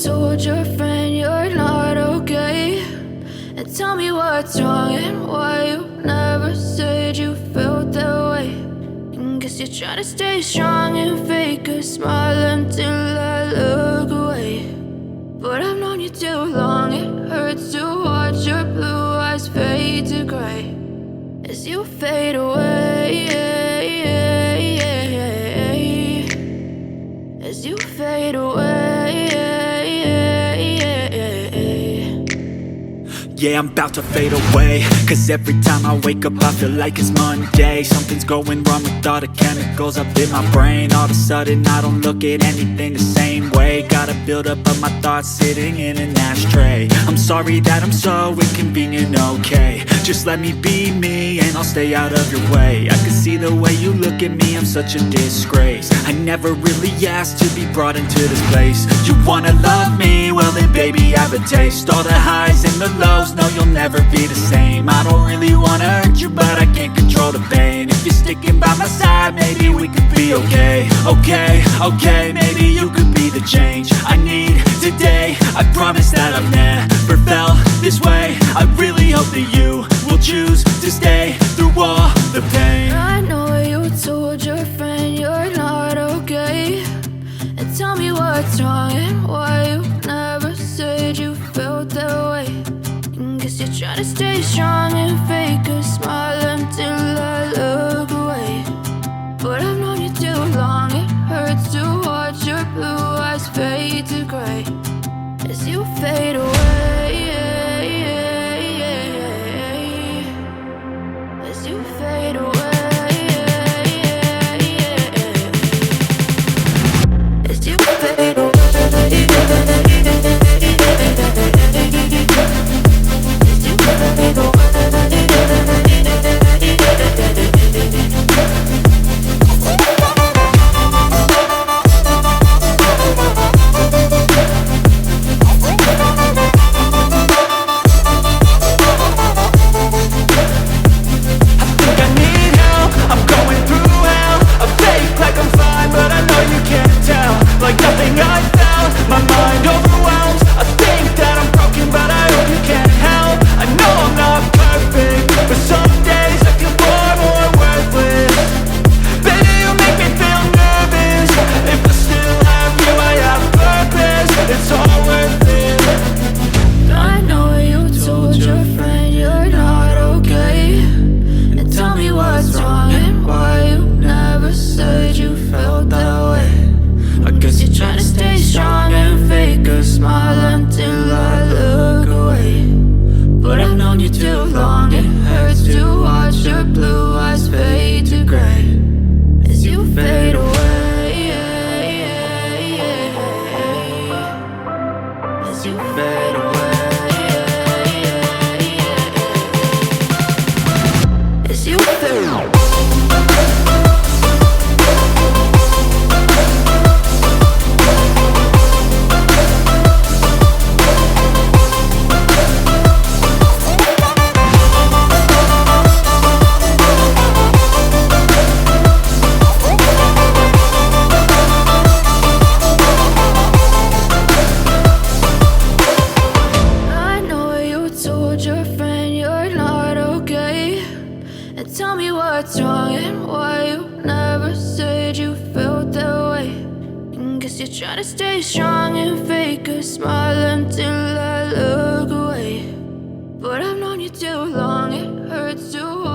told your friend you're not okay, and tell me what's wrong and why you never said you felt that way. And guess you're trying to stay strong and fake a smile until I look away. But I've known you too long, it hurts to watch your blue eyes fade to gray as you fade away, as you fade away. Yeah, I'm about to fade away, cause every time I wake up I feel like it's Monday. Something's going wrong with all the chemicals up in my brain. All of a sudden I don't look at anything the same way. Gotta build up of my thoughts sitting in an ashtray. I'm sorry that I'm so inconvenient, okay. Just let me be me and I'll stay out of your way. I can see the way you look at me, I'm such a disgrace. I never really asked to be brought into this place. You wanna love me? Well then baby I have a taste. All the highs and the lows, no you'll never be the same. I don't really wanna hurt you but I can't control the pain. If you're sticking by my side maybe we could be okay. Okay, maybe you could be the change I need today. I promise that I've never felt this way. I really hope that you will choose to stay through all the pain. I know you told your friend you're not okay, and tell me what's wrong and why you never said you felt that way. And guess you're trying to stay strong and fake a smile until I look away. But I've known you too long, it hurts to watch your blue eyes fade to gray as you fade away, as you fade away, as you fade away. Like nothing I found, my mind overwhelms. I think that I'm broken, but I hope you can't help. I know I'm not perfect, but some days I feel far more worthless. Baby, you make me feel nervous. If I still have you, I have purpose. It's all worth it. I know you told your friend you're not okay, and tell me what's wrong and why you never said you felt that way. I guess you're trying to stay strong and fake a smile until I look away. But I've known you too long, it hurts to watch your blue eyes fade to gray as you fade away, as you fade away, as you fade away. Tell me what's wrong and why you never said you felt that way. And guess you're trying to stay strong and fake a smile until I look away. But I've known you too long, it hurts to watch